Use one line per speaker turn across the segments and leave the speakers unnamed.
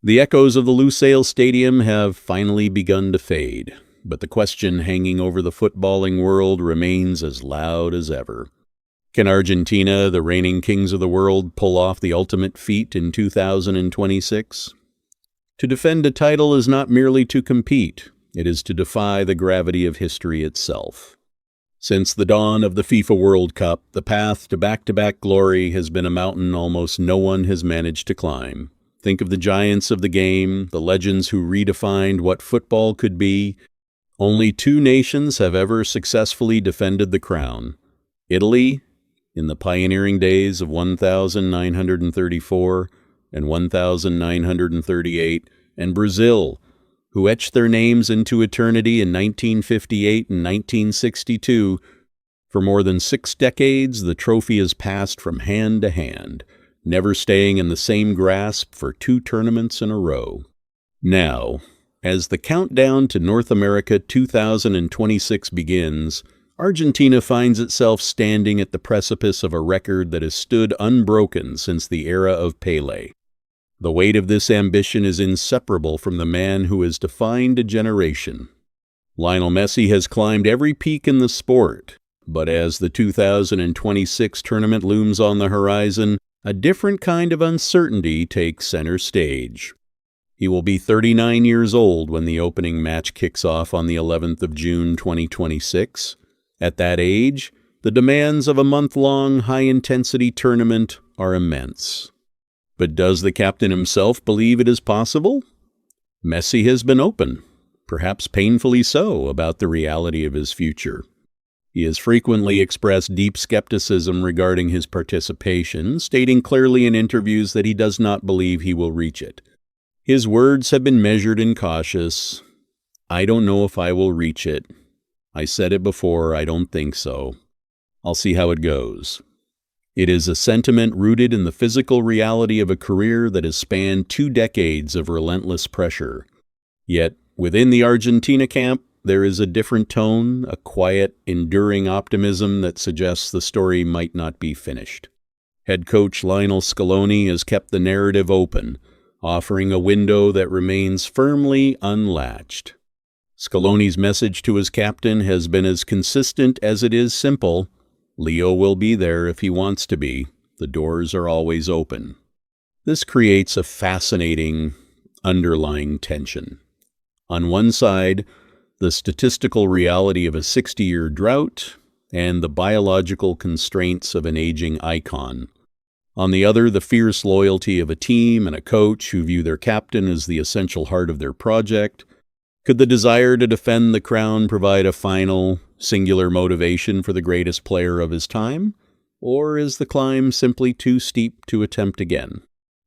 The echoes of the Lusail Stadium have finally begun to fade, but the question hanging over the footballing world remains as loud as ever. Can Argentina, the reigning kings of the world, pull off the ultimate feat in 2026? To defend a title is not merely to compete, it is to defy the gravity of history itself. Since the dawn of the FIFA World Cup, the path to back-to-back glory has been a mountain almost no one has managed to climb. Think of the giants of the game, the legends who redefined what football could be. Only two nations have ever successfully defended the crown. Italy, in the pioneering days of 1934 and 1938, and Brazil, who etched their names into eternity in 1958 and 1962. For more than 6 decades, the trophy has passed from hand to hand, never staying in the same grasp for 2 tournaments in a row. Now, as the countdown to North America 2026 begins, Argentina finds itself standing at the precipice of a record that has stood unbroken since the era of Pelé. The weight of this ambition is inseparable from the man who has defined a generation. Lionel Messi has climbed every peak in the sport, but as the 2026 tournament looms on the horizon, a different kind of uncertainty takes center stage. He will be 39 years old when the opening match kicks off on the 11th of June 2026. At that age, the demands of a month-long, high-intensity tournament are immense. But does the captain himself believe it is possible? Messi has been open, perhaps painfully so, about the reality of his future. He has frequently expressed deep skepticism regarding his participation, stating clearly in interviews that he does not believe he will reach it. His words have been measured and cautious. "I don't know if I will reach it. I said it before, I don't think so. I'll see how it goes." It is a sentiment rooted in the physical reality of a career that has spanned 2 decades of relentless pressure. Yet, within the Argentina camp, there is a different tone, a quiet, enduring optimism that suggests the story might not be finished. Head coach Lionel Scaloni has kept the narrative open, offering a window that remains firmly unlatched. Scaloni's message to his captain has been as consistent as it is simple. Leo will be there if he wants to be. The doors are always open. This creates a fascinating underlying tension. On one side, the statistical reality of a 60-year drought, and the biological constraints of an aging icon. On the other, the fierce loyalty of a team and a coach who view their captain as the essential heart of their project. Could the desire to defend the crown provide a final, singular motivation for the greatest player of his time? Or is the climb simply too steep to attempt again?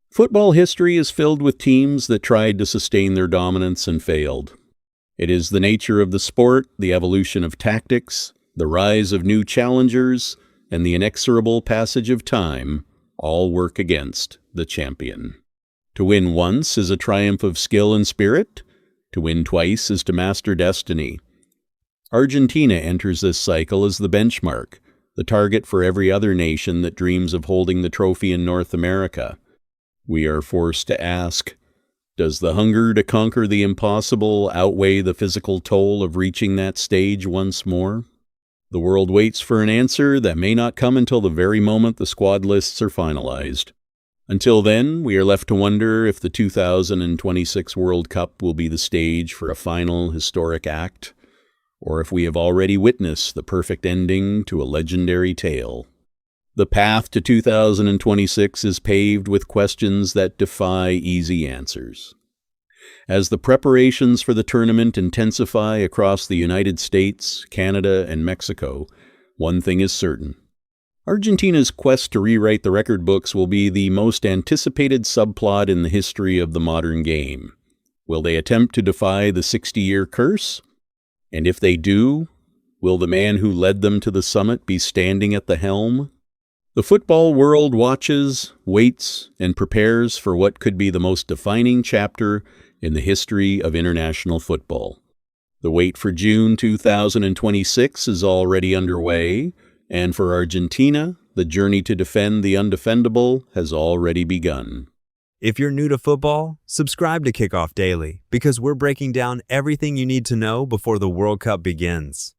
Football history is filled with teams that tried to sustain their dominance and failed. It is the nature of the sport, the evolution of tactics, the rise of new challengers, and the inexorable passage of time all work against the champion. To win once is a triumph of skill and spirit. To win twice is to master destiny. Argentina enters this cycle as the benchmark, the target for every other nation that dreams of holding the trophy in North America. We are forced to ask, does the hunger to conquer the impossible outweigh the physical toll of reaching that stage once more? The world waits for an answer that may not come until the very moment the squad lists are finalized. Until then, we are left to wonder if the 2026 World Cup will be the stage for a final historic act, or if we have already witnessed the perfect ending to a legendary tale. The path to 2026 is paved with questions that defy easy answers. As the preparations for the tournament intensify across the United States, Canada, and Mexico, one thing is certain. Argentina's quest to rewrite the record books will be the most anticipated subplot in the history of the modern game. Will they attempt to defy the 60-year curse? And if they do, will the man who led them to the summit be standing at the helm? The football world watches, waits, and prepares for what could be the most defining chapter in the history of international football. The wait for June 2026 is already underway, and for Argentina, the journey to defend the undefendable has already begun.
If you're new to football, subscribe to Kickoff Daily because we're breaking down everything you need to know before the World Cup begins.